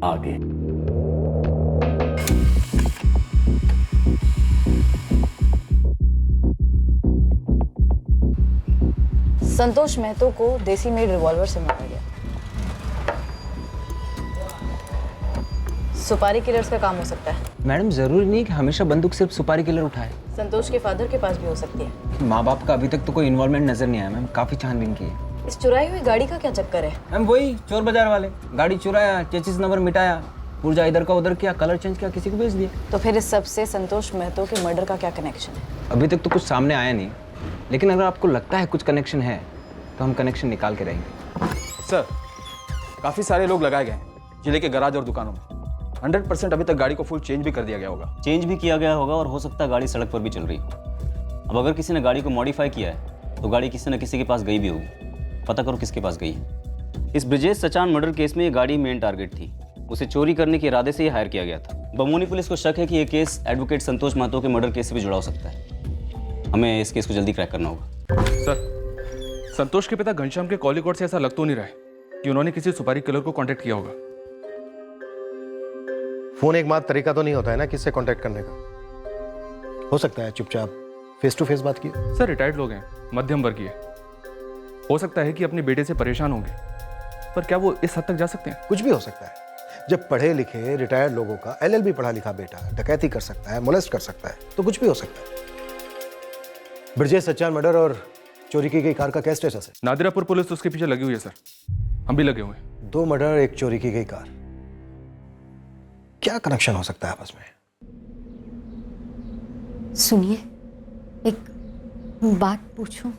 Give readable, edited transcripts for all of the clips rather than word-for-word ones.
आगे। संतोष मेहतो को देसी मेड रिवॉल्वर से मारा गया। सुपारी किलर्स का काम हो सकता है। मैडम जरूरी नहीं कि हमेशा बंदूक सिर्फ सुपारी किलर उठाए। संतोष के फादर के पास भी हो सकती है। माँ बाप का अभी तक तो कोई इन्वॉल्वमेंट नजर नहीं आया मैम, काफी छानबीन की है। इस चुराई हुई गाड़ी का क्या चक्कर है? मैम वही चोर बाजार वाले, गाड़ी चुराया, चेसिस नंबर मिटाया, पुर्जा इधर का उधर किया, कलर चेंज किया, किसी को बेच दिया। तो फिर इस सब से संतोष मेहतो के मर्डर का क्या कनेक्शन है? अभी तक तो कुछ सामने आया नहीं, लेकिन अगर आपको लगता है कुछ कनेक्शन है तो हम कनेक्शन निकाल के रहेंगे। सर, काफ़ी सारे लोग लगाए गए हैं जिले के गराज और दुकानों में। 100% अभी तक गाड़ी को फुल चेंज भी कर दिया गया होगा। चेंज भी किया गया होगा और हो सकता है गाड़ी सड़क पर भी चल रही हो। अब अगर किसी ने गाड़ी को मॉडिफाई किया है तो गाड़ी किसी न किसी के पास गई भी होगी। पता करो किसके पास गई है। इस ब्रिजेश सचान मर्डर केस में ये गाड़ी मेन टारगेट थी। उसे चोरी करने के इरादे से ये हायर किया गया था। बमोनी पुलिस को शक है कि ये केस एडवोकेट संतोष महतो के मर्डर केस से भी जुड़ा हो सकता है। हमें इस केस को जल्दी क्रैक करना होगा। सर, संतोष के पिता घनश्याम के कॉल रिकॉर्ड से ऐसा लग तो नहीं रहा है कि उन्होंने किसी सुपारी किलर को कांटेक्ट किया होगा। फोन एकमात्र तरीका तो नहीं होता है ना किससे कांटेक्ट करने का। हो सकता है चुपचाप फेस टू फेस बात की। सर, रिटायर्ड लोग हैं, मध्यम वर्गीय। हो सकता है कि अपने बेटे से परेशान होंगे, पर क्या वो इस हद तक जा सकते हैं? कुछ भी हो सकता है। जब पढ़े लिखे रिटायर्ड लोगों का LLB पढ़ा लिखा बेटा डकैती कर सकता है, मोलेस्ट कर सकता है, तो कुछ भी हो सकता है। ब्रजेश सच्चान मर्डर और चोरी की गई कार का क्या स्टेटस है? नादिरापुर पुलिस तो उसके पीछे लगी हुई है सर। हम भी लगे हुए हैं। 2 मर्डर, 1 चोरी की गई कार, क्या कनेक्शन हो सकता है आपस में? सुनिए, एक बात पूछूं?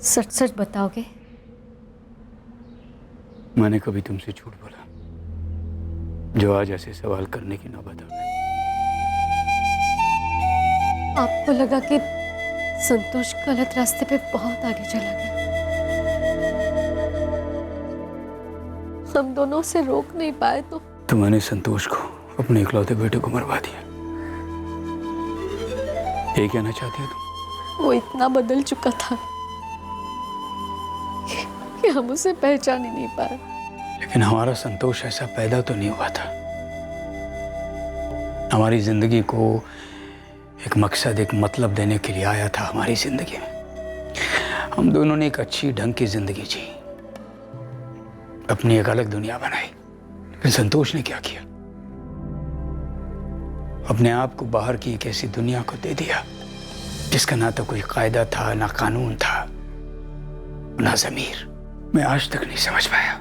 सच सच बताओगे? मैंने कभी तुमसे झूठ बोला जो आज ऐसे सवाल करने की नौबत आ गई? आपको लगा कि संतोष गलत रास्ते पे बहुत आगे चला गया, हम दोनों से रोक नहीं पाए तो मैंने संतोष को, अपने इकलौते बेटे को मरवा दिया। ये कहना चाहती हो तुम? वो इतना बदल चुका था कि हम उसे पहचान ही नहीं पाए। लेकिन हमारा संतोष ऐसा पैदा तो नहीं हुआ था। हमारी जिंदगी को एक मकसद, एक मतलब देने के लिए आया था हमारी जिंदगी में। हम दोनों ने एक अच्छी ढंग की जिंदगी जी, अपनी एक अलग दुनिया बनाई। लेकिन संतोष ने क्या किया? अपने आप को बाहर की एक ऐसी दुनिया को दे दिया जिसका ना तो कोई कायदा था, ना कानून था, ना ज़मीर। मैं आज तक नहीं समझ पाया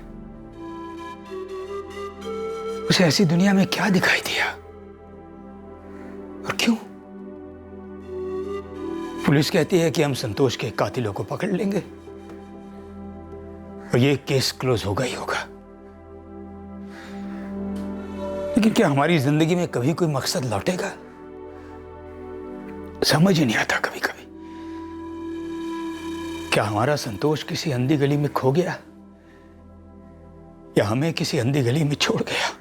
उसे ऐसी दुनिया में क्या दिखाई दिया और क्यों। पुलिस कहती है कि हम संतोष के कातिलों को पकड़ लेंगे और ये केस क्लोज होगा ही होगा। लेकिन क्या हमारी जिंदगी में कभी कोई मकसद लौटेगा? समझ ही नहीं आता कभी कभी। क्या हमारा संतोष किसी अंधी गली में खो गया या हमें किसी अंधी गली में छोड़ गया?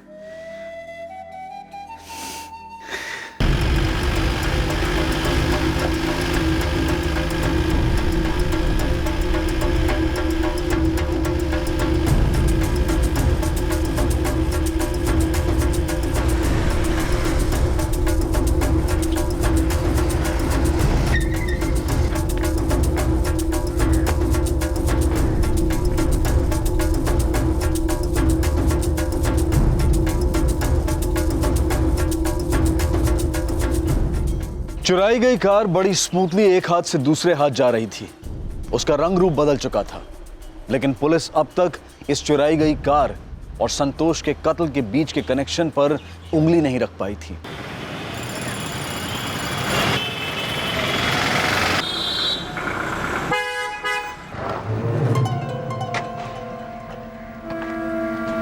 चुराई गई कार बड़ी स्मूथली एक हाथ से दूसरे हाथ जा रही थी। उसका रंग रूप बदल चुका था, लेकिन पुलिस अब तक इस चुराई गई कार और संतोष के कत्ल के बीच के कनेक्शन पर उंगली नहीं रख पाई थी।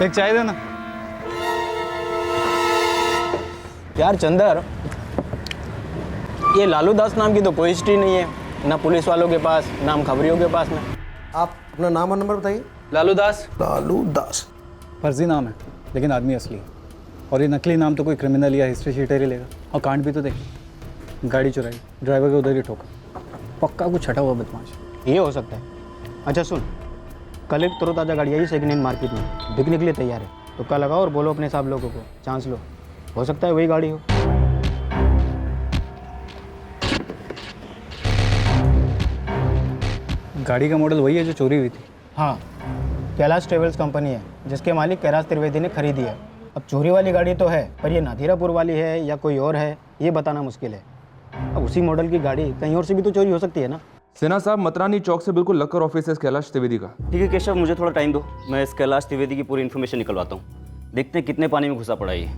एक चाय देना यार। चंदर, ये लालू दास नाम की तो कोई हिस्ट्री नहीं है, ना पुलिस वालों के पास, ना हम खबरियों के पास में। आप अपना नाम और नंबर बताइए। लालू दास। लालू दास फर्जी नाम है लेकिन आदमी असली है, और ये नकली नाम तो कोई क्रिमिनल या हिस्ट्री शीटर ही लेगा। और कांड भी तो देख, गाड़ी चुराई, ड्राइवर के उधर ही ठोका, पक्का कुछ छटा हुआ बदमाश। ये हो सकता है। अच्छा सुन, कल एक तरोताज़ा गाड़ी आई सेकंड हैंड मार्केट में, बिकने के लिए तैयार है। तुक्का लगाओ और बोलो अपने सब लोगों को, चांस लो, हो सकता है वही गाड़ी हो। गाड़ी का मॉडल वही है जो चोरी हुई थी? हाँ, कैलाश ट्रेवल्स कंपनी है जिसके मालिक कैलाश त्रिवेदी ने खरीदी है। अब चोरी वाली गाड़ी तो है, पर ये नाथीरापुर वाली है या कोई और है ये बताना मुश्किल है। अब उसी मॉडल की गाड़ी कहीं और से भी तो चोरी हो सकती है ना। सिन्हा साहब, मतरानी चौक से बिल्कुल लगकर ऑफिस है इस कैलाश त्रिवेदी का। ठीक है केशव, मुझे थोड़ा टाइम दो, मैं इस कैलाश त्रिवेदी की पूरी इन्फॉर्मेशन निकलवाता हूँ। देखते हैं कितने पानी में घुसा पड़ा ये।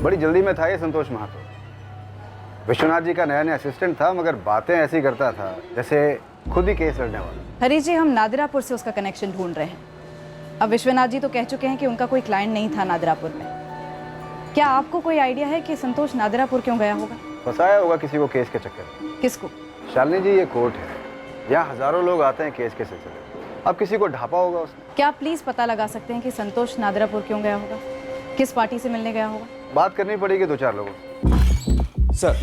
बड़ी जल्दी में था ये संतोष महातो। विश्वनाथ जी का नया नया असिस्टेंट था, मगर बातें ऐसी करता था जैसे खुद ही केस लड़ने वाला। हरीश जी, हम नादिरापुर से उसका कनेक्शन ढूंढ रहे हैं। अब विश्वनाथ जी तो कह चुके हैं कि उनका कोई क्लाइंट नहीं था नादिरापुर में। क्या आपको कोई आइडिया है कि संतोष नादिरापुर क्यों गया होगा? फंसाया होगा किसी को केस के चक्कर में। किसको? शालिनी जी, ये कोर्ट है, यहाँ हजारों लोग आते हैं केस के सिलसिले। अब किसी को ढापा होगा उसने। क्या आप प्लीज पता लगा सकते हैं कि संतोष नादिरापुर क्यों गया होगा? किस पार्टी से मिलने गया होगा? बात करनी पड़ेगी 2-4 लोगों। सर,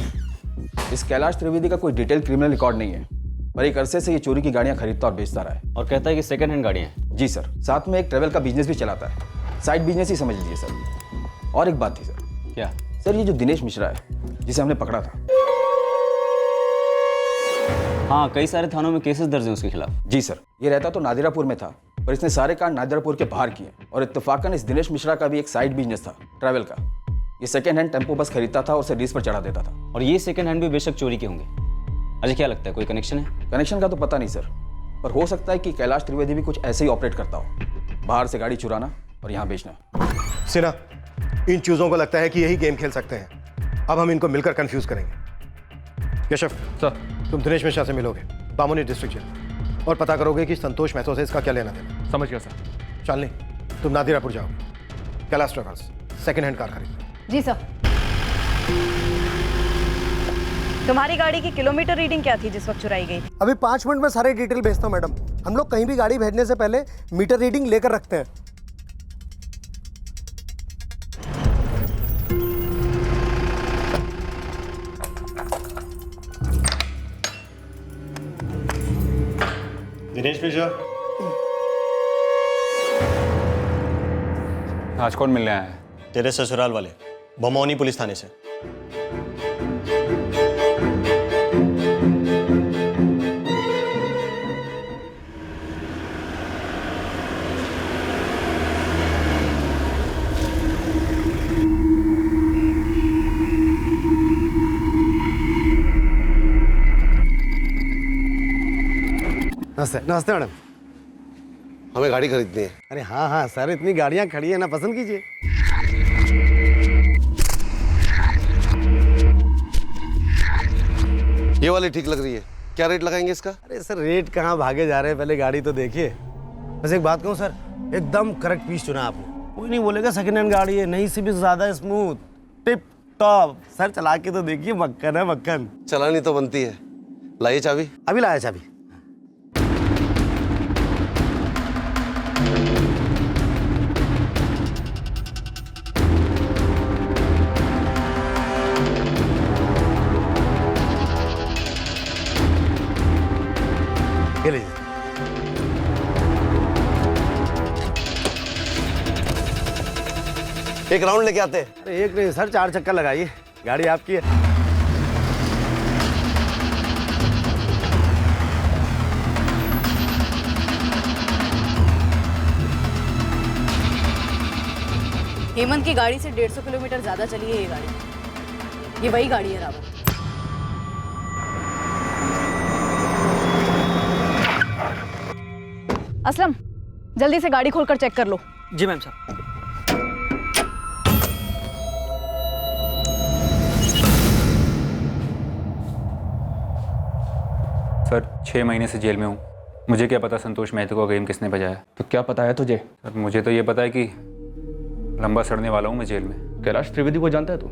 इस कैलाश त्रिवेदी का कोई डिटेल क्रिमिनल रिकॉर्ड नहीं है, पर एक अरसे से ये चोरी की गाड़ियां खरीदता और बेचता रहा है। और कहता है कि सेकंड हैंड गाड़ियाँ हैं। जी सर, साथ में एक ट्रैवल का बिजनेस भी चलाता है, साइड बिजनेस ही समझ लीजिए सर। और एक बात थी सर। क्या? सर, ये जो दिनेश मिश्रा है जिसे हमने पकड़ा था। हाँ, कई सारे थानों में केसेस दर्ज हैं उसके खिलाफ। जी सर, ये रहता तो नादिरापुर में था, पर इसने सारे कांड नादिरापुर के बाहर किए। और इत्तेफाकन इस दिनेश मिश्रा का भी एक साइड बिजनेस था ट्रैवल का। ये सेकंड हैंड टेम्पो बस खरीदता था और उसे लीज पर चढ़ा देता था। और ये सेकंड हैंड भी बेशक चोरी के होंगे। अजय, क्या लगता है कोई कनेक्शन है? कनेक्शन का तो पता नहीं सर, पर हो सकता है कि कैलाश त्रिवेदी भी कुछ ऐसे ही ऑपरेट करता हो, बाहर से गाड़ी चुराना और यहाँ बेचना। सिन्हा, इन चीजों को लगता है कि यही गेम खेल सकते हैं। अब हम इनको मिलकर कंफ्यूज करेंगे। केशव सर, तुम दिनेश मिश्रा से मिलोगे बामोनी डिस्ट्रिक्ट जेल और पता करोगे कि संतोष महतो से इसका क्या लेना देना। समझ गया सर। शालिनी, तुम नादिरापुर जाओगे, Kailash travels second hand car खरीदो। जी सर। तुम्हारी गाड़ी की किलोमीटर रीडिंग क्या थी जिस वक्त चुराई गई? अभी 5 मिनट में सारे डिटेल भेजता हूँ मैडम। हम लोग कहीं भी गाड़ी भेजने से पहले मीटर रीडिंग लेकर रखते हैं। दिनेश मिश्रा, आज कौन मिलने आया है? तेरे ससुराल वाले, बमौनी पुलिस थाने से। नमस्ते। नमस्ते मैडम। हमें गाड़ी खरीदनी है। अरे हाँ हाँ सर, इतनी गाड़ियाँ खड़ी है ना, पसंद कीजिए। ये वाली ठीक लग रही है, क्या रेट लगाएंगे इसका? अरे सर, रेट कहाँ भागे जा रहे हैं, पहले गाड़ी तो देखिए। बस एक बात कहूँ सर, एकदम करेक्ट पीस चुना आपने। कोई नहीं बोलेगा सेकंड हैंड गाड़ी है, नहीं से भी ज़्यादा स्मूथ, टिप टॉप। सर चला के तो देखिए, मक्खन है मक्खन। चलानी तो बनती है। लाइए चाबी। अभी लाया चाबी। ये लीजिए। एक राउंड लेके आते हैं। अरे एक नहीं सर, 4 चक्कर लगाइए, गाड़ी आपकी है। हेमंत की गाड़ी से 150 किलोमीटर ज्यादा चली है ये गाड़ी। ये वही गाड़ी है रावत। असलम, जल्दी से गाड़ी खोलकर चेक कर लो। जी मैम साहब। सर, 6 महीने से जेल में हूँ। मुझे क्या पता संतोष महतो का गेम किसने बजाया। तो क्या पता है तुझे? सर, मुझे तो ये पता है कि लंबा सड़ने वाला हूँ मैं जेल में। कैलाश त्रिवेदी को जानता है तू,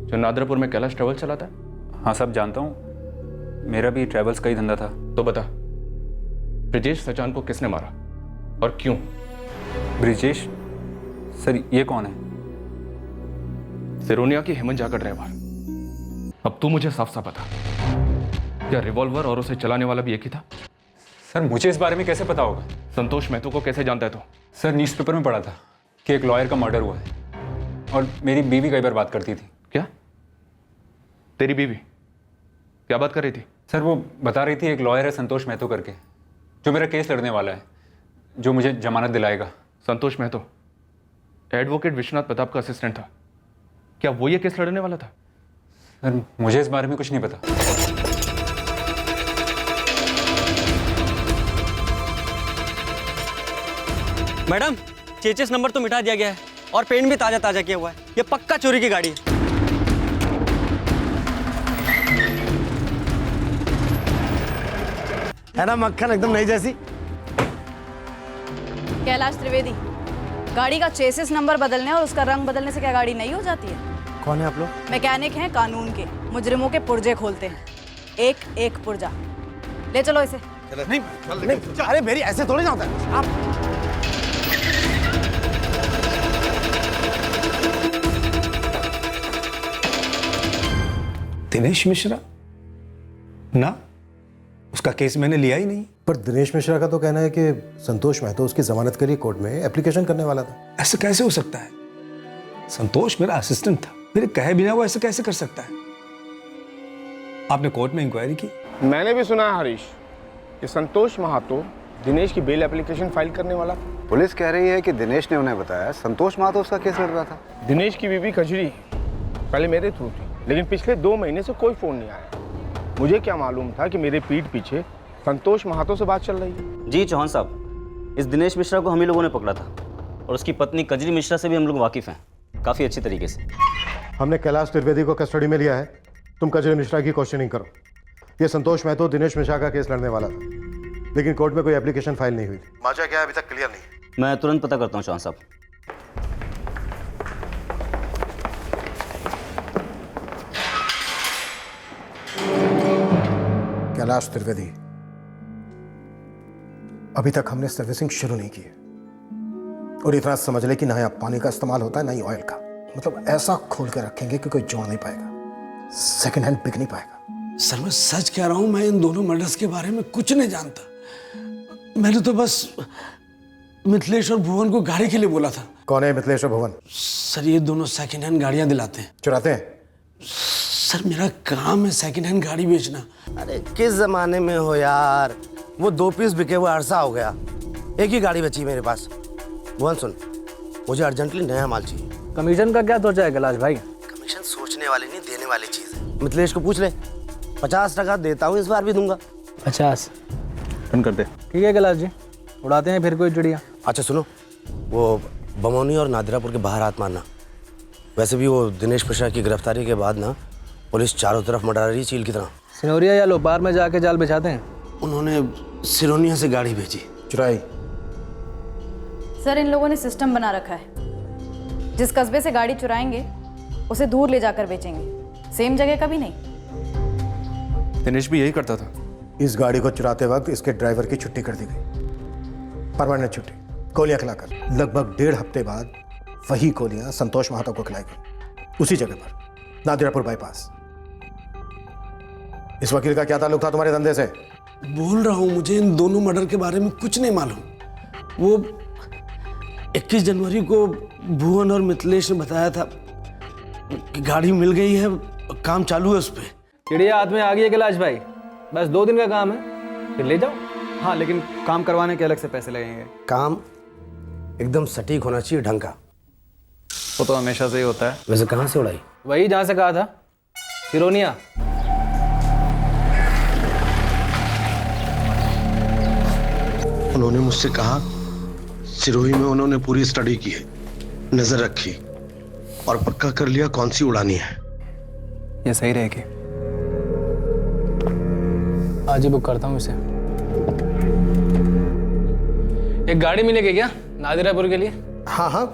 जो नादिरापुर में कैलाश ट्रेवल चलाता है? हाँ सब जानता हूँ, मेरा भी ट्रैवल्स का ही धंधा था। तो बता, ब्रिजेश सचान को किसने मारा और क्यों? ब्रिजेश? सर ये कौन है? सिरोनिया की हेमंत जाकर ड्राइवर। अब तू मुझे साफ साफ बता, क्या रिवॉल्वर और उसे चलाने वाला भी एक ही था? सर मुझे इस बारे में कैसे पता होगा? संतोष महतो को कैसे जानता है तू? सर न्यूज़पेपर में पढ़ा था कि एक लॉयर का मर्डर हुआ है और मेरी बीवी कई बार बात करती थी। क्या? तेरी बीवी क्या बात कर रही थी? सर वो बता रही थी एक लॉयर है संतोष महतो करके, जो मेरा केस लड़ने वाला है, जो मुझे जमानत दिलाएगा। संतोष महतो एडवोकेट विश्वनाथ प्रताप का असिस्टेंट था। क्या वो ये केस लड़ने वाला था? सर मुझे इस बारे में कुछ नहीं पता। मैडम, चेचिस नंबर तो मिटा दिया गया है और पेंट भी ताजा ताजा किया हुआ है। ये पक्का चोरी की गाड़ी है। है ना मक्खन, एकदम नई जैसी। कैलाश त्रिवेदी, गाड़ी का चेसिस नंबर बदलने और उसका रंग बदलने से क्या गाड़ी नई हो जाती है? कौन है आप लोग? मैकेनिक हैं कानून के, मुजरिमों के पुर्जे खोलते हैं। एक एक पुर्जा। ले चलो इसे। नहीं, नहीं, अरे मेरी ऐसे थोड़ी ना होता है। आप दिनेश मिश्रा ना, उसका केस मैंने लिया ही नहीं। पर दिनेश मिश्रा का तो कहना है कि संतोष महतो उसकी जमानत के लिए कोर्ट में एप्लीकेशन करने वाला था। ऐसा कैसे हो सकता है? संतोष मेरा असिस्टेंट था, मेरे कहे बिना वो ऐसे कैसे कर सकता है? आपने कोर्ट में इंक्वायरी की? मैंने भी सुना है हरीश कि संतोष महतो दिनेश की बेल एप्लीकेशन फाइल करने वाला था। पुलिस कह रही है कि दिनेश ने उन्हें बताया संतोष महतो उसका केस लड़ रहा था। दिनेश की बीवी कजरी पहले मेरे थ्रू थी, लेकिन पिछले 2 महीने से कोई फ़ोन नहीं आया। मुझे क्या मालूम था कि मेरे पीठ पीछे संतोष महतो से बात चल रही है। जी चौहान साहब, इस दिनेश मिश्रा को हम ही लोगों ने पकड़ा था और उसकी पत्नी कजरी मिश्रा से भी हम लोग वाकिफ़ हैं काफ़ी अच्छी तरीके से। हमने कैलाश त्रिवेदी को कस्टडी में लिया है। तुम कजरी मिश्रा की क्वेश्चनिंग करो। ये संतोष महतो दिनेश मिश्रा का केस लड़ने वाला था, लेकिन कोर्ट में कोई एप्लीकेशन फाइल नहीं हुई थी। माजा क्या है अभी तक क्लियर नहीं। मैं तुरंत पता करता हूँ चौहान साहब। कैलाश त्रिवेदी, अभी तक हमने सर्विसिंग शुरू नहीं की है, और इतना समझ ले कि ना यहाँ पानी का इस्तेमाल होता है ना ही ऑयल का। मतलब ऐसा खोल के रखेंगे कि कोई जोड़ नहीं पाएगा, सेकंड हैंड बिक नहीं पाएगा। सर मैं सच कह रहा हूं, मैं इन दोनों मर्डर्स के बारे में कुछ नहीं जानता। मैंने तो बस मिथिलेश और भुवन को गाड़ी के लिए बोला था। कौन है मिथिलेश और भुवन? सर ये दोनों सेकंड हैंड गाड़ियां दिलाते हैं। चुराते हैं? सर मेरा काम है सेकंड हैंड गाड़ी बेचना। अरे किस जमाने में हो यार, वो 2 पीस बिके हुए अरसा हो गया, एक ही गाड़ी बची मेरे पास। भुवन सुन, मुझे अर्जेंटली नया माल चाहिए। कमीशन का क्या सोचा है कैलाश भाई? कमीशन सोचने वाली नहीं, देने वाली चीज है। मिथिलेश को पूछ ले, 50% देता हूँ, इस बार भी दूंगा। 50? डन कर दे। ठीक है कैलाश जी, उड़ाते हैं फिर कोई चिड़िया। अच्छा सुनो, वो बमौनी और नादिरापुर के बाहर हाथ मारना। वैसे भी वो दिनेश मिश्रा की गिरफ्तारी के बाद ना पुलिस चारों तरफ मंडरा रही चील की तरह। सिनोरिया या लोपार में जाके जाल बिछाते हैं। उन्होंने सिरोनिया से गाड़ी भेजी। चुराई? सर इन लोगों ने सिस्टम बना रखा है, जिस कस्बे से गाड़ी चुराएंगे उसे दूर ले जाकर बेचेंगे, सेम जगह का भी नहीं। दिनेश भी यही करता था। इस गाड़ी को चुराते वक्त इसके ड्राइवर की छुट्टी कर दी गई, परमानेंट छुट्टी, गोलियां खिलाकर। लगभग 1.5 हफ्ते बाद वही गोलियां संतोष महतो को खिलाई गई, उसी जगह पर, नादिरापुर बाईपास। इस वकील का क्या ताल्लुक था तुम्हारे धंधे से? बोल रहा हूं, मुझे इन दोनों मर्डर के बारे में कुछ नहीं मालूम। वो 21 जनवरी को भुवन और मिथिलेश ने बताया था कि गाड़ी मिल गई है, काम चालू है उस पर। चिड़िया हाथ में आ गई है कैलाश भाई, बस 2 दिन का काम है, फिर ले जाओ। हाँ लेकिन काम करवाने के अलग से पैसे लगेंगे। काम एकदम सटीक होना चाहिए, ढंग का। वो तो हमेशा से ही होता है। वैसे कहाँ से उड़ाई? वही जहाँ से कहा था, सिरोनिया। उन्होंने मुझसे कहा सिरोही में उन्होंने पूरी स्टडी की है, नजर रखी और पक्का कर लिया कौन सी उड़ानी है। ये सही रहेगी। आज ही बुक करता हूँ इसे। एक गाड़ी मिलेगी क्या नादिरापुर के लिए? हाँ हाँ।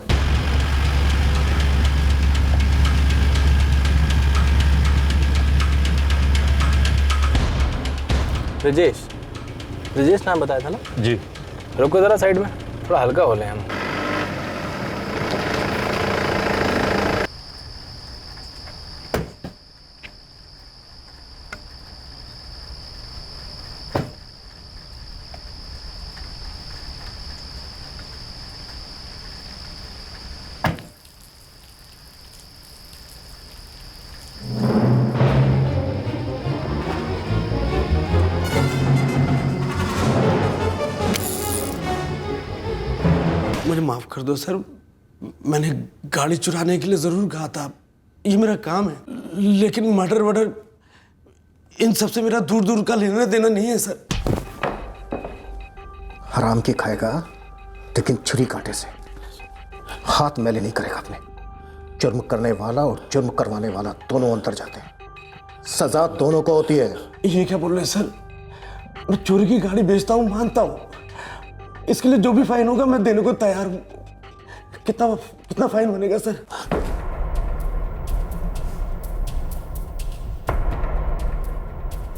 ब्रिजेश नाम बताया था ना जी। रुको जरा साइड में, थोड़ा हल्का हो ले हम। माफ़ कर दो सर, मैंने गाड़ी चुराने के लिए ज़रूर कहा था, ये मेरा काम है, लेकिन मर्डर वर्डर इन सब से मेरा दूर दूर का लेना देना नहीं है सर। हराम की खाएगा लेकिन छुरी कांटे से, हाथ मैले नहीं करेगा अपने। जुर्म करने वाला और जुर्म करवाने वाला दोनों अंतर जाते हैं, सजा दोनों को होती है। ये क्या बोल रहे हैं सर? मैं चोरी की गाड़ी बेचता हूँ, मानता हूँ, इसके लिए जो भी फाइन होगा मैं देने को तैयार हूँ। कितना फाइन बनेगा सर?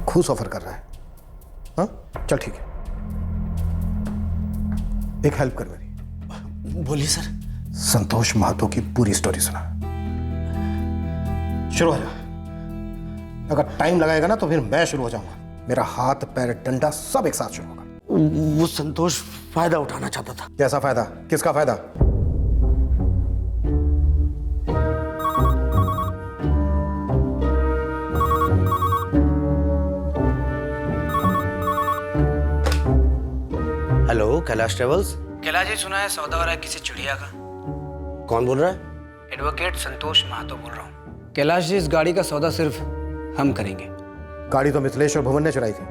घूस ऑफर कर रहा है? हाँ चल ठीक है, एक हेल्प कर मेरी। बोलिए सर। संतोष महतो की पूरी स्टोरी सुना, शुरू हो जा। अगर टाइम लगाएगा ना तो फिर मैं शुरू हो जाऊंगा, मेरा हाथ पैर डंडा सब एक साथ शुरू होगा। वो संतोष फायदा उठाना चाहता था। कैसा फायदा? किसका फायदा? Hello, Kailash travels. कैलाश जी, सुना है सौदा हो रहा है किसी चिड़िया का। कौन बोल रहा है? एडवोकेट संतोष महातो बोल रहा हूँ। कैलाश जी, इस गाड़ी का सौदा सिर्फ हम करेंगे। गाड़ी तो मिथिलेश और भुवन ने चुराई थी,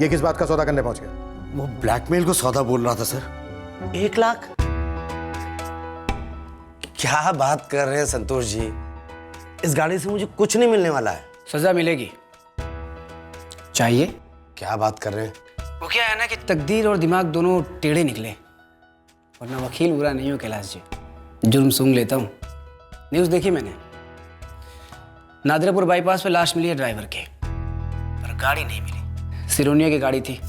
ये किस बात का सौदा करने पहुंच गया? वो ब्लैकमेल को सौदा बोल रहा था सर। 1 लाख? क्या बात कर रहे हैं संतोष जी, इस गाड़ी से मुझे कुछ नहीं मिलने वाला है। सजा मिलेगी। चाहिए? क्या बात कर रहे हैं? वो क्या है ना कि तकदीर और दिमाग दोनों टेढ़े निकले, वरना वकील बुरा नहीं हो कैलाश जी। जुर्म सूंघ लेता हूँ। न्यूज़ देखी मैंने, नादिरापुर बाईपास पे लाश मिली है ड्राइवर के, पर गाड़ी नहीं मिली। सिरोनिया की गाड़ी थी।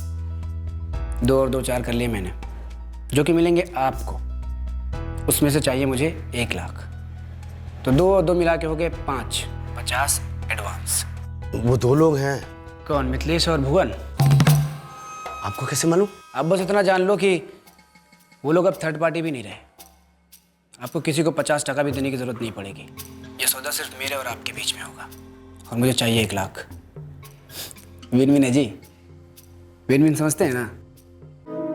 2 और 2 4 कर लिए मैंने, जो कि मिलेंगे आपको। उसमें से चाहिए मुझे 1 लाख, तो 2 और 2 मिला के हो गए 5, 50 एडवांस। वो 2 लोग हैं। कौन? मिथिलेश और भुवन। आपको कैसे मालूम? आप बस इतना जान लो कि वो लोग अब थर्ड पार्टी भी नहीं रहे। आपको किसी को 50% भी देने की जरूरत नहीं पड़ेगी। ये सौदा सिर्फ मेरे और आपके बीच में होगा, और मुझे चाहिए 1 लाख। विन विन है जी, विन विन समझते हैं ना?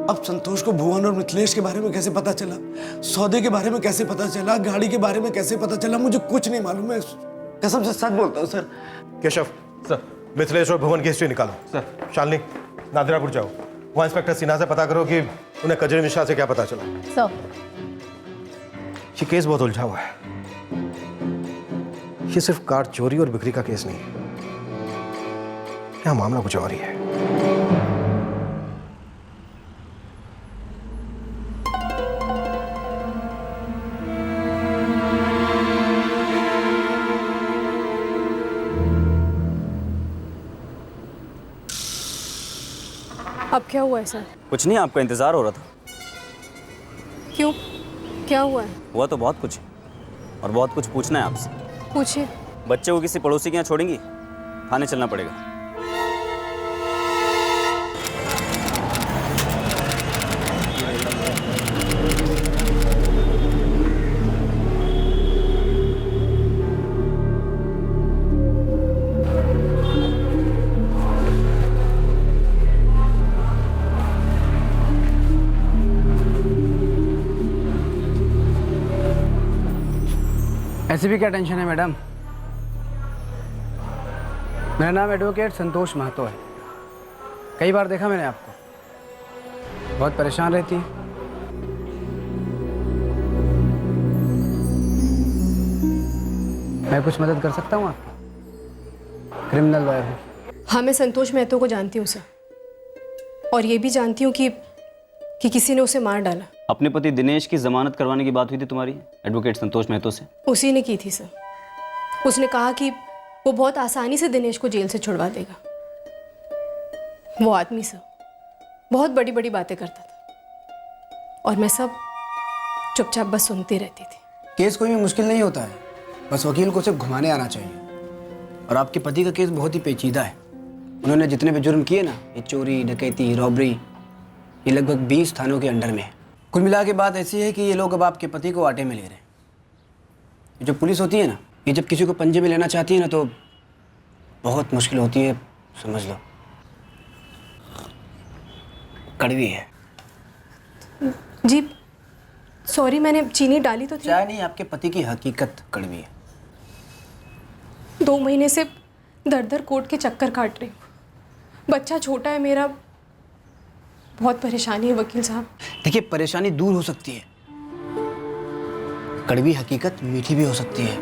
अब संतोष को भुवन और मिथिलेश के बारे में कैसे पता चला, सौदे के बारे में कैसे पता चला, गाड़ी के बारे में कैसे पता चला, मुझे कुछ नहीं मालूम है। कसम से सच बोलता हूँ सर। केशव सर, मिथिलेश और भुवन की हिस्ट्री निकालो। सर शालिनी, नादिरापुर जाओ, वहाँ इंस्पेक्टर सिन्हा से पता करो कि उन्हें कजरी मिश्रा से क्या पता चला। सर, ये केस बहुत उलझा हुआ है, ये सिर्फ कार चोरी और बिक्री का केस नहीं है, यहाँ मामला कुछ और ही है। अब क्या हुआ है सर? कुछ नहीं, आपका इंतजार हो रहा था। क्यों, क्या हुआ है? हुआ तो बहुत कुछ, और बहुत कुछ पूछना है आपसे। पूछिए। बच्चे को किसी पड़ोसी के यहाँ छोड़ेंगी? थाने चलना पड़ेगा। ऐसे भी क्या टेंशन है मैडम? मेरा नाम एडवोकेट संतोष महतो है। कई बार देखा मैंने आपको, बहुत परेशान रहती हैं। मैं कुछ मदद कर सकता हूँ आपकी? क्रिमिनल लॉयर हूँ। हाँ, मैं संतोष महतो को जानती हूँ सर, और ये भी जानती हूँ कि किसी ने उसे मार डाला। अपने पति दिनेश की जमानत करवाने की बात हुई थी तुम्हारी एडवोकेट संतोष महतो से? उसी ने की थी सर। उसने कहा कि वो बहुत आसानी से दिनेश को जेल से छुड़वा देगा। वो आदमी सर बहुत बड़ी बड़ी बातें करता था, और मैं सब चुपचाप बस सुनती रहती थी। केस कोई भी मुश्किल नहीं होता है, बस वकील को सिर्फ घुमाने आना चाहिए। और आपके पति का केस बहुत ही पेचीदा है। उन्होंने जितने भी जुर्म किए ना, ये चोरी, डकैती, रॉबरी, ये लगभग 20 थानों के अंडर में है। कुल मिला के बात ऐसी है कि ये लोग अब आपके पति को आटे में ले रहे हैं। ये जो पुलिस होती है ना, ये जब किसी को पंजे में लेना चाहती है ना, तो बहुत मुश्किल होती है, समझ लो। कड़वी है। जी, सॉरी, मैंने चीनी डाली तो थी। चाय नहीं, आपके पति की हकीकत कड़वी है। 2 महीने से दर दर कोर्ट के चक्कर काट रही हूँ। बच्चा छोटा है मेरा, बहुत परेशानी है वकील साहब। देखिए, परेशानी दूर हो सकती है, कड़वी हकीकत मीठी भी हो सकती है।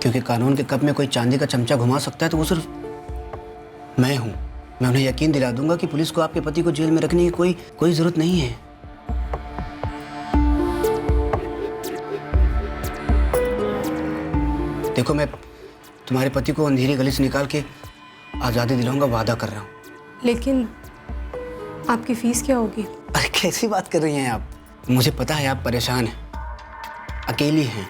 क्योंकि कानून के कप में कोई चांदी का चमचा घुमा सकता है तो वो सिर्फ मैं हूं। मैं उन्हें यकीन दिला दूंगा कि पुलिस को आपके पति को जेल में रखने की कोई जरूरत नहीं है। देखो, मैं तुम्हारे पति को अंधेरी गली से निकाल के आज़ादी दिलाऊंगा, वादा कर रहा हूँ। लेकिन आपकी फीस क्या होगी? अरे कैसी बात कर रही हैं आप? मुझे पता है आप परेशान हैं, अकेली हैं,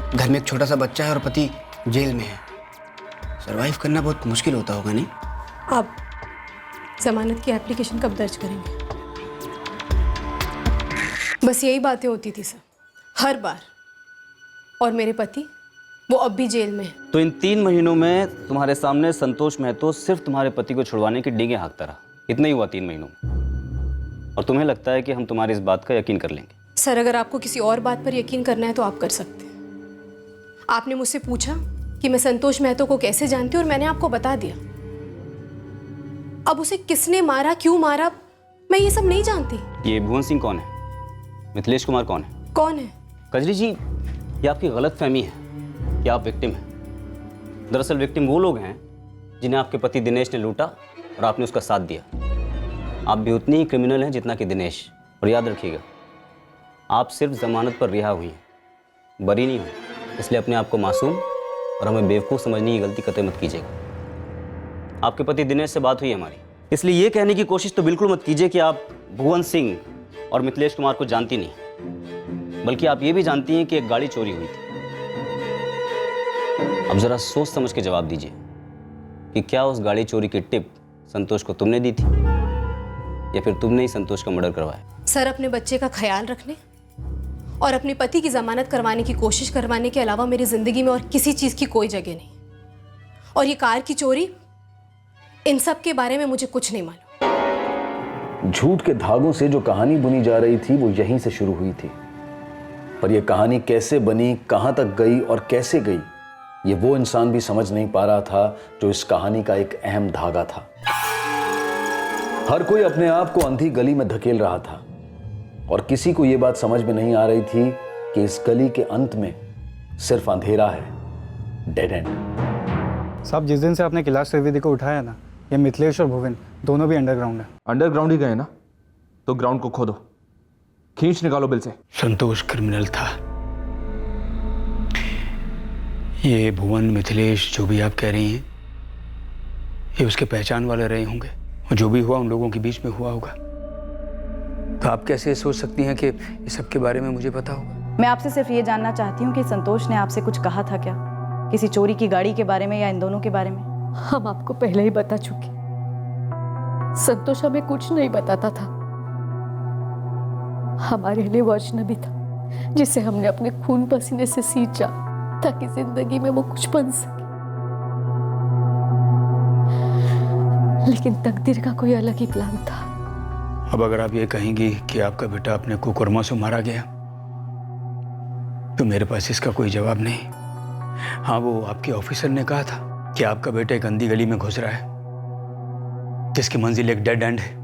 घर में एक छोटा सा बच्चा है और पति जेल में है। सरवाइव करना बहुत मुश्किल होता होगा, नहीं? आप जमानत की एप्लीकेशन कब दर्ज करेंगे? बस यही बातें होती थी सर, हर बार। और मेरे पति, वो अब भी जेल में है। तो इन 3 महीनों में तुम्हारे सामने संतोष महतो सिर्फ तुम्हारे पति को छुड़वाने की डींगे हाँकता रहा। इतना ही हुआ 3 महीनों में। और तुम्हें लगता है कि हम तुम्हारी इस बात का यकीन कर लेंगे? सर, अगर आपको किसी और बात पर यकीन करना है तो आप कर सकते हैं। आपने मुझसे पूछा कि मैं संतोष महतो को कैसे जानती हूँ और मैंने आपको बता दिया। अब उसे किसने मारा, क्यों मारा, मैं ये सब नहीं जानती। ये भुवन सिंह कौन है? मिथिलेश कुमार कौन है? कौन है? कजरी जी, ये आपकी गलतफहमी है कि आप विक्टिम हैं। दरअसल विक्टिम वो लोग हैं जिन्हें आपके पति दिनेश ने लूटा और आपने उसका साथ दिया। आप भी उतनी ही क्रिमिनल हैं जितना कि दिनेश। और याद रखिएगा, आप सिर्फ जमानत पर रिहा हुई हैं, बरी नहीं हुई। इसलिए अपने आप को मासूम और हमें बेवकूफ़ समझने की गलती कतई मत कीजिएगा। आपके पति दिनेश से बात हुई हमारी, इसलिए ये कहने की कोशिश तो बिल्कुल मत कीजिए कि आप भुवन सिंह और मिथिलेश कुमार को जानती नहीं, बल्कि आप ये भी जानती हैं कि एक गाड़ी चोरी हुई थी। अब जरा सोच समझ के जवाब दीजिए कि क्या उस गाड़ी चोरी की टिप संतोष को तुमने दी थी या फिर तुमने ही संतोष का मर्डर करवाया? सर, अपने बच्चे का ख्याल रखने और अपने पति की जमानत करवाने की कोशिश करवाने के अलावा मेरी जिंदगी में और किसी चीज की कोई जगह नहीं। और ये कार की चोरी, इन सब के बारे में मुझे कुछ नहीं मालूम। झूठ के धागों से जो कहानी बुनी जा रही थी वो यहीं से शुरू हुई थी, पर यह कहानी कैसे बनी, कहां तक गई और कैसे गई, ये वो इंसान भी समझ नहीं पा रहा था जो इस कहानी का एक अहम धागा था। हर कोई अपने आप को अंधी गली में धकेल रहा था और किसी को यह बात समझ में नहीं आ रही थी कि इस गली के अंत में सिर्फ अंधेरा है, डेड एंड। साहब, जिस दिन से आपने कैलाश त्रिवेदी को उठाया ना, ये मिथिलेश और भुवन दोनों भी अंडरग्राउंड है। अंडरग्राउंड ही गए ना, तो ग्राउंड को खोदो, खींच निकालो बिल से। संतोष क्रिमिनल था। ये भुवन, मिथिलेश, जो भी आप कह रही हैं, ये उसके पहचान वाले रहे होंगे और जो भी हुआ उन लोगों के बीच में हुआ होगा। तो आप कैसे सोच सकती हैं कि इस सब के बारे में मुझे पता होगा? मैं आपसे सिर्फ ये जानना चाहती हूँ कि संतोष ने आपसे कुछ कहा था क्या, किसी चोरी की गाड़ी के बारे में या इन दोनों के बारे में? हम आपको पहले ही बता चुके, संतोष हमें कुछ नहीं बताता था। हमारे लिए वो अजनबी था जिसे हमने अपने खून पसीने से सींचा ताकि जिंदगी में वो कुछ बन सके। लेकिन तकदीर का कोई अलग ही प्लान था। अब अगर आप ये कहेंगी कि आपका बेटा अपने कुकर्मों से मारा गया, तो मेरे पास इसका कोई जवाब नहीं। हाँ, वो आपके ऑफिसर ने कहा था कि आपका बेटा एक अंधी गली में घुस रहा है जिसकी मंजिल एक डेड एंड है,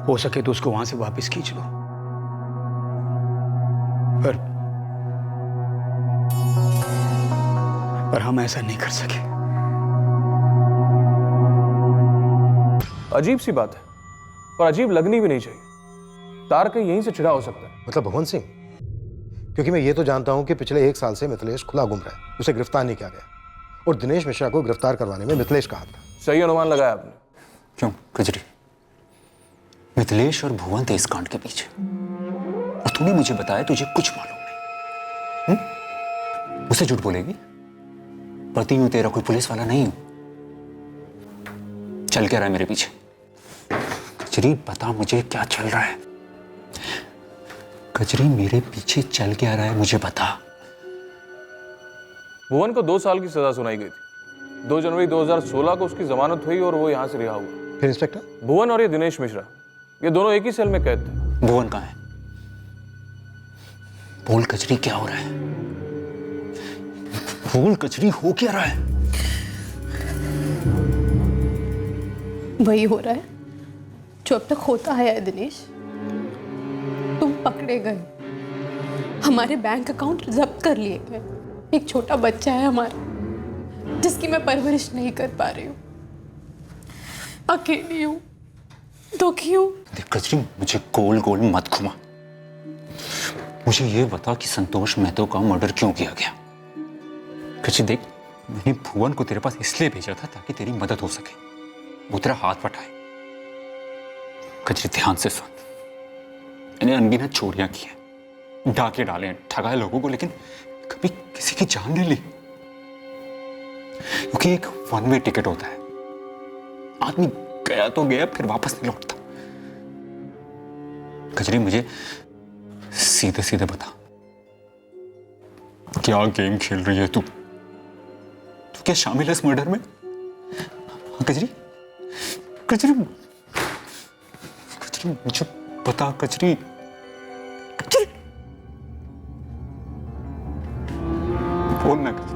हो सके तो उसको वहां से वापस खींच लो। पर हम ऐसा नहीं कर सके। अजीब सी बात है, पर अजीब लगनी भी नहीं चाहिए। तार कहीं यहीं से छिड़ा हो सकता है। मतलब भुवन सिंह? क्योंकि मैं ये तो जानता हूं कि पिछले 1 साल से मिथिलेश खुला घूम रहा है, उसे गिरफ्तार नहीं किया गया और दिनेश मिश्रा को गिरफ्तार करवाने में मिथिलेश का हाथ था। सही अनुमान लगाया आपने। क्यों कजरी? मिथिलेश और भुवन थे इस कांड के पीछे और तूने मुझे बताया तुझे कुछ मालूम नहीं। मुझसे झूठ बोलेगी? पति हूं तेरा, कोई पुलिस वाला नहीं हूं। चल क्या रहा है मेरे पीछे? कजरी बता मुझे क्या चल रहा है? कजरी मेरे पीछे चल क्या रहा है मुझे बता। भुवन को 2 साल की सजा सुनाई गई थी। 2 जनवरी 2016 को उसकी जमानत हुई और वो यहाँ से रिहा हुआ। फिर इंस्पेक्टर? भुवन और ये दिनेश मिश्रा ये दोनों एक ही सेल में कैद थे। भुवन कहाँ है? बोल कचरी, क्या हो रहा है? बोल कचरी, हो क्या रहा है? वही हो रहा है जो अब तक होता है दिनेश। तुम पकड़े गए, हमारे बैंक अकाउंट जब्त कर लिए गए। एक छोटा बच्चा है हमारा जिसकी मैं परवरिश नहीं कर पा रही हूँ। अकेली हूँ, दुखी हूँ। देख कचरी, मुझे गोल गोल मत घुमा। मुझे ये बता कि संतोष मेहतो का मर्डर क्यों किया गया? कचरी देख, मैंने भुवन को तेरे पास इसलिए भेजा था ताकि तेरी मदद हो सके, वो तेरा हाथ बटाए। कचरी ध्यान से सुन, मैंने अनगिनत चोरियां की हैं, डाके डाले हैं, ठगाए लोगों को, लेकिन कभी किसी की जान नहीं ली। क्योंकि एक वन वे टिकट होता है, आदमी गया तो गया, फिर वापस नहीं लौटता। कचरी मुझे सीधे सीधे बता, क्या गेम खेल रही है तू? तू क्या शामिल है इस मर्डर में? हाँ कचरी, कचरी, कचरी मुझे बता कचरी, कचरी बोलना कचरी।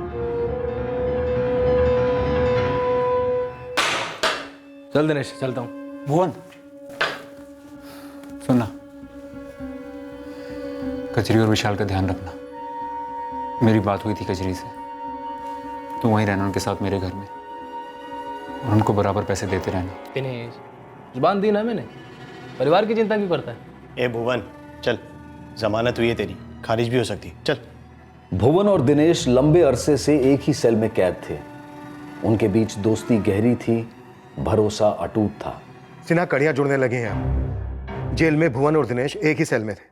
चल दिनेश, चलता हूँ। भुवन सुनना, कचरी और विशाल का ध्यान रखना। मेरी बात हुई थी कचरी से, तो वहीं रहना उनके साथ मेरे घर में, और उनको बराबर पैसे देते रहना। दिनेश, जुबान दी ना मैंने, परिवार की चिंता क्यों करता है? ए भुवन, चल, जमानत हुई है तेरी, खारिज भी हो सकती, चल। भुवन और दिनेश लंबे अरसे से एक ही सेल में कैद थे। उनके बीच दोस्ती गहरी थी, भरोसा अटूट था। सिन्हा, कड़ियां जुड़ने लगी हैं अब। जेल में भुवन और दिनेश एक ही सेल में थे।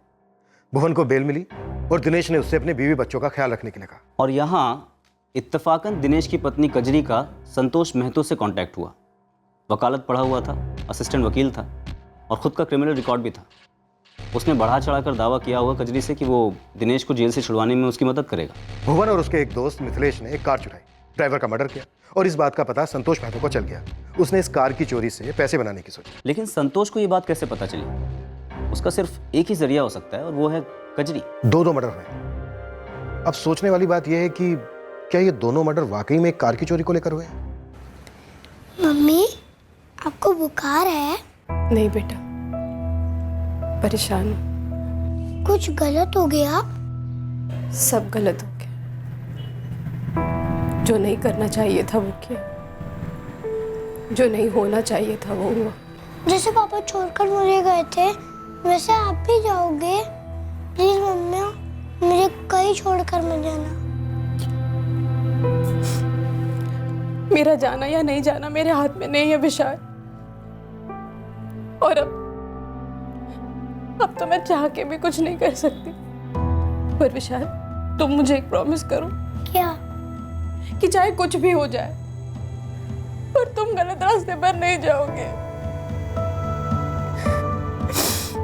भुवन को बेल मिली और दिनेश ने उससे अपने बीवी बच्चों का ख्याल रखने के लिए कहा। और यहाँ इत्तेफाकन दिनेश की पत्नी कजरी का संतोष मेहतो से कांटेक्ट हुआ। वकालत पढ़ा हुआ था, असिस्टेंट वकील था, और खुद का क्रिमिनल रिकॉर्ड भी था। उसने बढ़ा चढ़ाकर दावा किया हुआ कजरी से कि वो दिनेश को जेल से छुड़वाने में उसकी मदद करेगा। भुवन और उसके एक दोस्त मिथिलेश ने एक कार चुराई, ड्राइवर का मर्डर किया, और इस बात का पता संतोष मेहतो को चल गया। उसने इस कार की चोरी से पैसे बनाने की सोची। लेकिन संतोष को ये बात कैसे पता चली? उसका सिर्फ एक ही जरिया हो सकता है, और वो है कजरी। दो मर्डर हुए। अब सोचने वाली बात यह है कि क्या ये दोनों मर्डर वाकई में एक कार की चोरी को लेकर हुए? मम्मी, आपको बुखार है? नहीं बेटा, परेशान हूँ। कुछ गलत हो गया? सब गलत हो गया। जो नहीं करना चाहिए था वो किया, जो नहीं होना चाहिए था वो हुआ। जैसे पापा छोड़कर मुझे गए थे, वैसे आप भी जाओगे? प्लीज मम्मी, मुझे कहीं छोड़कर मत जाना। मेरा जाना या नहीं जाना मेरे हाथ में नहीं है विशाल। और अब तो मैं चाह के भी कुछ नहीं कर सकती। पर विशाल, तुम मुझे एक प्रॉमिस करो। क्या? कि चाहे कुछ भी हो जाए, पर तुम गलत रास्ते पर नहीं जाओगे।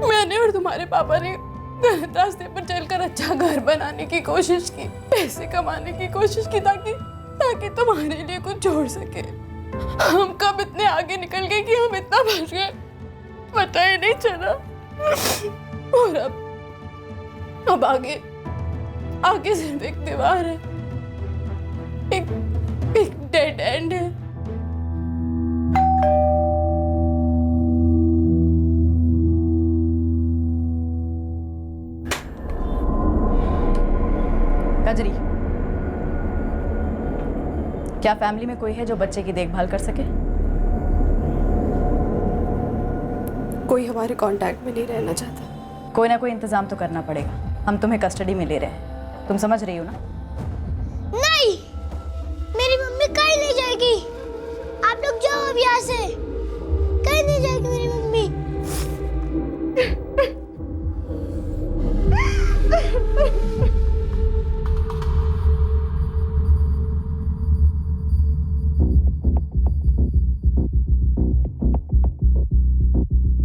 मैंने और तुम्हारे पापा ने गलत रास्ते पर चलकर अच्छा घर बनाने की कोशिश की, पैसे कमाने की कोशिश की, ताकि तुम्हारे लिए कुछ छोड़ सके। हम कब इतने आगे निकल गए कि हम इतना फंस गए, पता ही नहीं चला। और अब आगे सिर्फ एक दीवार है, एक डेड एंड है। कजरी, क्या फैमिली में कोई है जो बच्चे की देखभाल कर सके? कोई हमारे कांटेक्ट में नहीं रहना चाहता। कोई ना कोई इंतजाम तो करना पड़ेगा। हम तुम्हें कस्टडी में ले रहे हैं, तुम समझ रही हो ना? नहीं, मेरी मम्मी कहीं नहीं जाएगी। आप लोग जाओ अब यहाँ से। कहीं नहीं जाएगी मेरी मम्मी।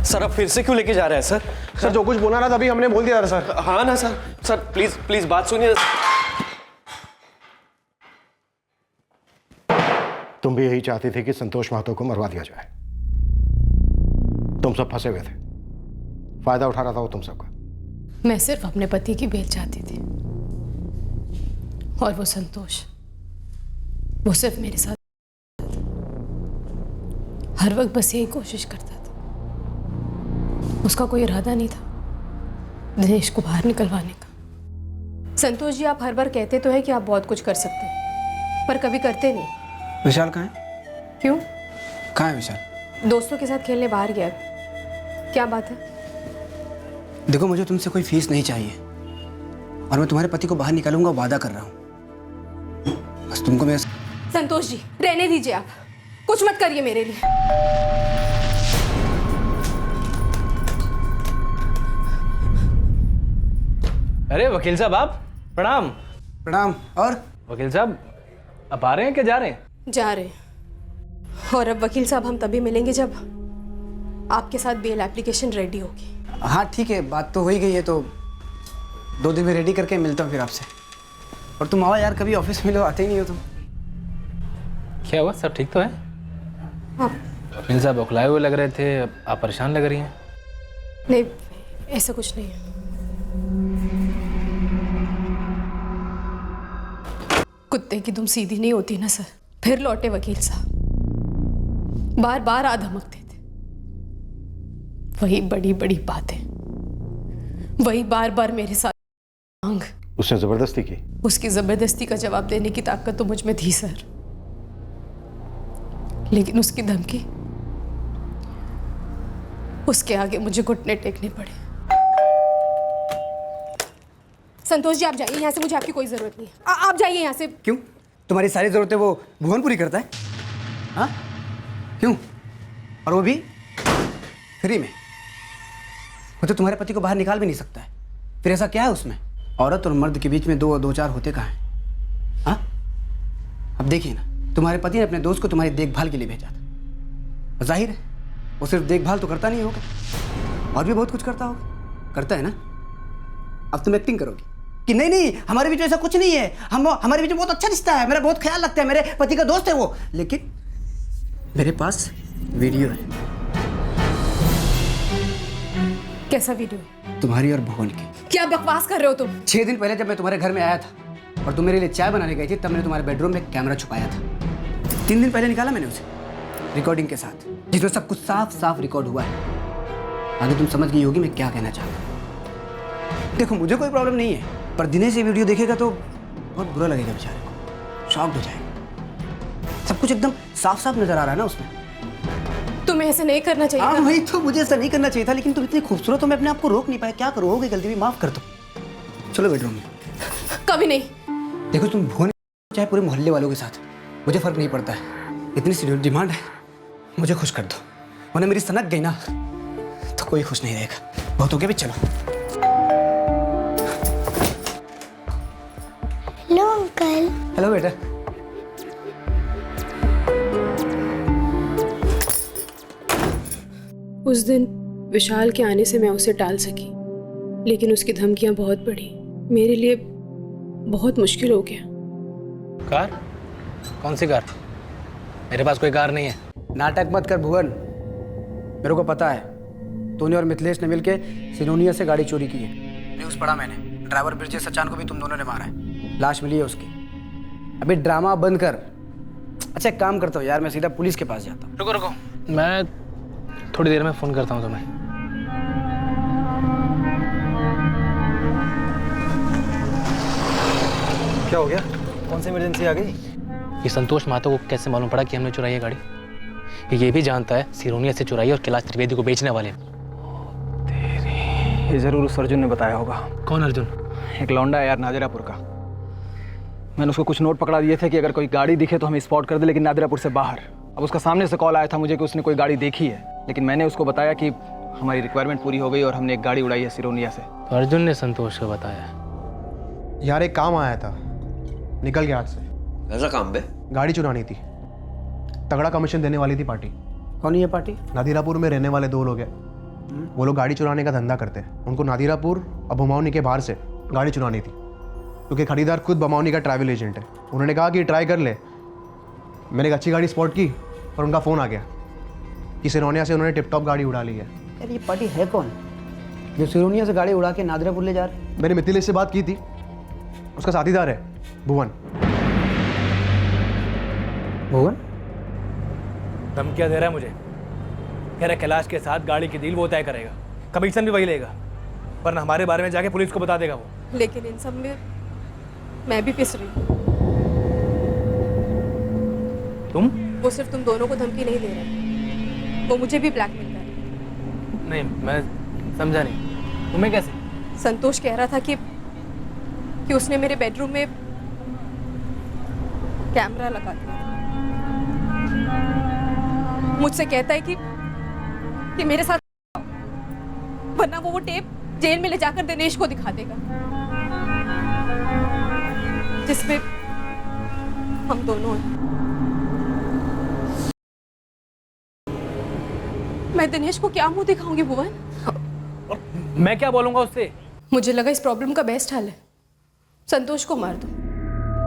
सर, अब फिर से क्यों लेके जा रहे हैं सर? सर, जो कुछ बोला ना तभी हमने बोल दिया था सर। हाँ ना सर। सर प्लीज प्लीज बात सुनिए। तुम भी यही चाहते थे कि संतोष महतो को मरवा दिया जाए। तुम सब फंसे हुए थे। फायदा उठा रहा था वो तुम सबका। मैं सिर्फ अपने पति की बेल चाहती थी, और वो संतोष, वो सिर्फ मेरे साथ हर वक्त बस यही कोशिश करता था। उसका कोई इरादा नहीं था दिनेश को बाहर निकलवाने का। संतोष जी, आप हर बार कहते तो है कि आप बहुत कुछ कर सकते हैं, पर कभी करते नहीं। विशाल कहाँ है? क्यों? कहाँ है विशाल? दोस्तों के साथ खेलने बाहर गया है। क्या बात है? देखो, मुझे तुमसे कोई फीस नहीं चाहिए, और मैं तुम्हारे पति को बाहर निकालूंगा, वादा कर रहा हूँ। बस तुमको मैं... संतोष जी, रहने दीजिए, आप कुछ मत करिए मेरे लिए। अरे वकील साहब, आप प्रणाम। प्रणाम। और वकील साहब, अब आ रहे हैं क्या जा रहे हैं? जा रहे हैं। और अब वकील साहब हम तभी मिलेंगे जब आपके साथ बेल एप्लीकेशन रेडी होगी। हाँ ठीक है, बात तो हो ही गई है, तो 2 दिन में रेडी करके मिलता हूँ फिर आपसे। और तुम आओ यार, कभी ऑफिस मिलो, आते ही नहीं हो तुम। क्या हुआ, सब ठीक तो है? वकील साहब उखलाए हुए लग रहे थे, आप परेशान लग रही हैं। नहीं, ऐसा कुछ नहीं है। कुत्ते की दुम सीधी नहीं होती ना सर। फिर लौटे वकील साहब, बार बार आ धमकते थे। वही बड़ी बड़ी बातें, वही बार बार मेरे साथ मांग। उसने जबरदस्ती की? उसकी जबरदस्ती का जवाब देने की ताकत तो मुझ में थी सर, लेकिन उसकी धमकी, उसके आगे मुझे घुटने टेकने पड़े। संतोष जी, आप जाइए यहाँ से, मुझे आपकी कोई जरूरत नहीं है। आप जाइए यहाँ से। क्यों? तुम्हारी सारी जरूरतें वो भुवन पूरी करता है? हाँ क्यों? और वो भी फ्री में। वो तो तुम्हारे पति को बाहर निकाल भी नहीं सकता है, फिर ऐसा क्या है उसमें? औरत और मर्द के बीच में दो चार होते कहाँ हैं? हाँ, अब देखिए ना, तुम्हारे पति ने अपने दोस्त को तुम्हारी देखभाल के लिए भेजा था। जाहिर है वो सिर्फ देखभाल तो करता नहीं होगा, और भी बहुत कुछ करता होगा। करता है ना? अब तुम एक्टिंग करोगी कि नहीं नहीं हमारे बीच ऐसा कुछ नहीं है, हमारे बीच बहुत अच्छा रिश्ता है, मेरा बहुत ख्याल रखता है, मेरे पति का दोस्त है वो। लेकिन मेरे पास वीडियो है। कैसा वीडियो? तुम्हारी और भुवन की। क्या बकवास कर रहे हो तुम? 6 दिन पहले जब मैं तुम्हारे घर में आया था और तुम मेरे लिए चाय बनाने गई थी, तब मैंने तुम्हारे बेडरूम में कैमरा छुपाया था। 3 दिन पहले निकाला मैंने उसे, रिकॉर्डिंग के साथ, जिसमें सब कुछ साफ साफ रिकॉर्ड हुआ है। आगे तुम समझ गई होगी मैं क्या कहना चाहता हूँ। देखो मुझे कोई प्रॉब्लम नहीं है, पर दिनेश ये वीडियो देखेगा तो बहुत बुरा लगेगा बेचारे को, शॉक्ड हो जाएगा। सब कुछ एकदम साफ साफ नजर आ रहा है ना उसमें। तुम्हें ऐसे नहीं करना चाहिए था। वही तो, मुझे ऐसा नहीं करना चाहिए था, लेकिन तुम इतनी खूबसूरत हो, मैं अपने आप को रोक नहीं पाया। क्या करो, हो गई गलती भी, माफ कर दो। चलो बेडरूम में। कभी नहीं। देखो तुम भुवन चाहे पूरे मोहल्ले वालों के साथ, मुझे फर्क नहीं पड़ता है। इतनी सी डिमांड है, मुझे खुश कर दो, वरना मेरी सनक गई ना तो कोई खुश नहीं रहेगा। बहुत हो गया भी, चलो। Hello uncle. हेलो बेटा। उस दिन विशाल के आने से मैं उसे टाल सकी, लेकिन उसकी धमकियां बहुत बढ़ी। मेरे लिए बहुत मुश्किल हो गया। कार? कौन सी कार? मेरे पास कोई कार नहीं है। नाटक मत कर भुवन, मेरे को पता है तूने और मिथिलेश ने मिलके सिनोनिया से गाड़ी चोरी की है। न्यूज़ पढ़ा मैंने, ड्राइवर ब्रिजेश सचान को भी तुम दोनों ने मारा है, लाश मिली है उसकी। अभी ड्रामा बंद कर। अच्छा एक काम करता हूँ यार, मैं सीधा पुलिस के पास जाता हूँ। रुको रुको, मैं थोड़ी देर में फ़ोन करता हूँ तुम्हें। क्या हो गया? कौन सी इमरजेंसी आ गई? ये संतोष महतो को कैसे मालूम पड़ा कि हमने चुराई है गाड़ी? ये भी जानता है सिरोनिया से चुराई और कैलाश त्रिवेदी को बेचने वाले। ये जरूर उस अर्जुन ने बताया होगा। कौन अर्जुन? एक लौंडा है यार, नादिरापुर का। मैंने उसको कुछ नोट पकड़ा दिए थे कि अगर कोई गाड़ी दिखे तो हमें स्पॉट कर दे, लेकिन नादिरापुर से बाहर। अब उसका सामने से कॉल आया था मुझे कि उसने कोई गाड़ी देखी है, लेकिन मैंने उसको बताया कि हमारी रिक्वायरमेंट पूरी हो गई और हमने एक गाड़ी उड़ाई है सिरोनिया से। तो अर्जुन ने संतोष को बताया? यार एक काम आया था, निकल गया हाथ से। ऐसा काम बे? गाड़ी चुरानी थी, तगड़ा कमीशन देने वाली थी पार्टी। कौन है ये पार्टी? नादिरापुर में रहने वाले 2 लोग हैं, वो लोग गाड़ी चुराने का धंधा करते हैं। उनको नादिरापुर और बमौनी के बाहर से गाड़ी चुरानी थी, क्योंकि खरीदार खुद बमौनी का ट्रैवल एजेंट है। उन्होंने कहा कि ट्राई कर ले। मैंने एक अच्छी गाड़ी स्पॉट की और उनका फ़ोन आ गया कि सिरोनिया से उन्होंने टिप टॉप गाड़ी उड़ा ली है। यार ये पार्टी है कौन? जो सिरोनिया से गाड़ी उड़ा के नादिरापुर ले जा रहे? मैंने मिथिलेश से बात की थी, उसका साथीदार है भुवन। भुवन? धमकियाँ दे रहा है मुझे, कह रहा कैलाश के साथ गाड़ी की डील वो तय करेगा, कमीशन भी वही लेगा, वरना हमारे बारे में जाके पुलिस को बता देगा वो। लेकिन इन सब में मैं भी पिस रही हूँ। तुम? वो सिर्फ तुम दोनों को धमकी नहीं दे रहा, वो मुझे भी ब्लैकमेल कर रहा है। नहीं, मैं समझा नहीं। तुम्हें कैसे? संतोष कह रहा था कि उसने मेरे बेडरूम में कैमरा लगा दिया। मुझसे कहता है कि मेरे साथ, वरना वो टेप जेल में ले जाकर दिनेश को दिखा देगा, जिसमें हम दोनों हैं। मैं दिनेश को क्या मुंह दिखाऊंगी भुवन? मैं क्या बोलूंगा उससे? मुझे लगा इस प्रॉब्लम का बेस्ट हल है संतोष को मार दो।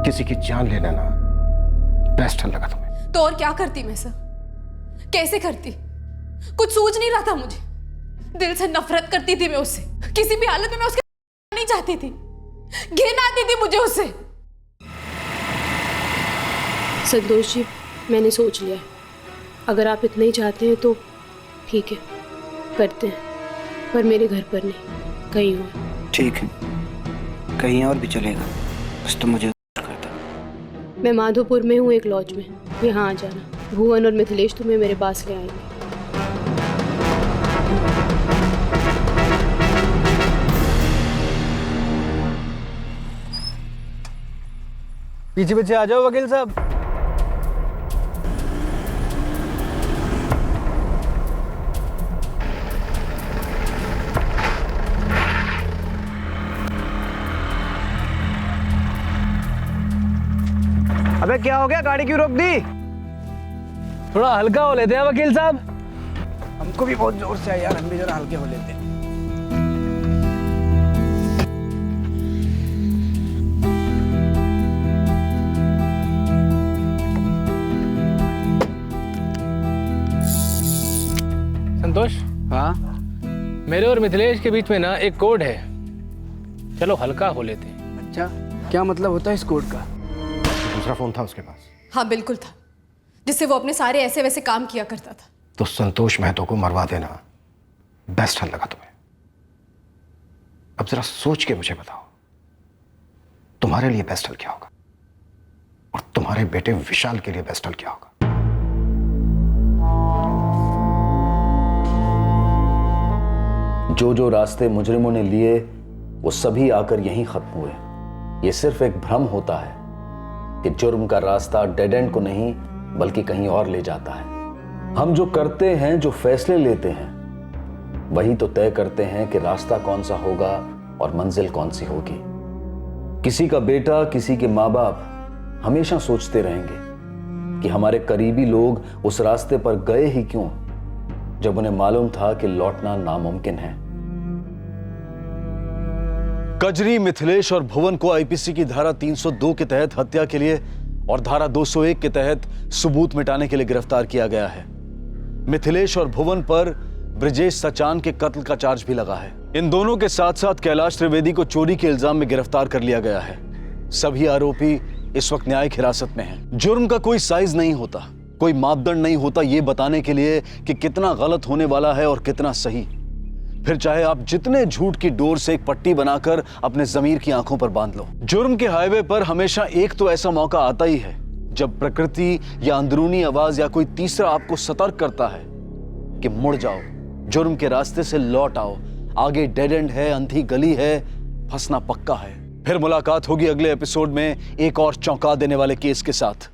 किसी की जान ले लेना बेस्ट हल लगा तुम्हें? तो और क्या करती मैं सर? कैसे करती? कुछ सूझ नहीं रहा था मुझे। दिल से नफरत करती थी मैं उससे, किसी भी हालत में मैं उसके नहीं चाहती थी, घिन आती थी मुझे उससे। संतोष जी, मैंने सोच लिया, अगर आप इतना ही चाहते हैं तो ठीक है, करते हैं, पर मेरे घर पर नहीं, कहीं और। ठीक है, कहीं और भी चलेगा, बस तो मुझे करता। मैं माधोपुर में हूँ एक लॉज में, यहाँ आ जाना। भुवन और मिथिलेश तुम्हें मेरे पास ले आएंगे। पीछे पीछे आ जाओ वकील साहब। अबे क्या हो गया, गाड़ी क्यों रोक दी? थोड़ा हल्का हो लेते हैं वकील साहब। हमको भी बहुत जोर से है यार, हम भी जरा हल्के हो लेते हैं। संतोष? हाँ? मेरे और मिथिलेश के बीच में ना एक कोड है, चलो हल्का हो लेते हैं। अच्छा, क्या मतलब होता है इस कोड का? दूसरा फोन था उसके पास? हाँ बिल्कुल था, जिससे वो अपने सारे ऐसे वैसे काम किया करता था। तो संतोष महतो को मरवा देना बेस्ट हल लगा तुम्हें? अब जरा सोच के मुझे बताओ, तुम्हारे लिए बेस्ट हल क्या होगा और तुम्हारे बेटे विशाल के लिए बेस्ट हल क्या होगा? जो रास्ते मुजरिमों ने लिए वो सभी आकर यहीं खत्म हुए। ये सिर्फ एक भ्रम होता है कि जुर्म का रास्ता डेड एंड को नहीं बल्कि कहीं और ले जाता है। हम जो करते हैं, जो फैसले लेते हैं, वही तो तय करते हैं कि रास्ता कौन सा होगा और मंजिल कौन सी होगी। किसी का बेटा, किसी के माँ बाप हमेशा सोचते रहेंगे कि हमारे करीबी लोग उस रास्ते पर गए ही क्यों, जब उन्हें मालूम था कि लौटना नामुमकिन है। कजरी, मिथिलेश और भुवन को आईपीसी की धारा 302 के तहत हत्या के लिए और धारा 201 के तहत सबूत मिटाने के लिए गिरफ्तार किया गया है। मिथिलेश और भुवन पर ब्रिजेश सचान के कत्ल का चार्ज भी लगा है। इन दोनों के साथ साथ कैलाश त्रिवेदी को चोरी के इल्जाम में गिरफ्तार कर लिया गया है। सभी आरोपी इस वक्त न्यायिक हिरासत में हैं। जुर्म का कोई साइज नहीं होता, कोई मापदंड नहीं होता ये बताने के लिए कि कितना गलत होने वाला है और कितना सही। फिर चाहे आप जितने झूठ की डोर से एक पट्टी बनाकर अपने जमीर की आंखों पर बांध लो। जुर्म के हाईवे पर हमेशा एक तो ऐसा मौका आता ही है जब प्रकृति या अंदरूनी आवाज या कोई तीसरा आपको सतर्क करता है कि मुड़ जाओ, जुर्म के रास्ते से लौट आओ, आगे डेड एंड है, अंधी गली है, फंसना पक्का है। फिर मुलाकात होगी अगले एपिसोड में एक और चौंका देने वाले केस के साथ।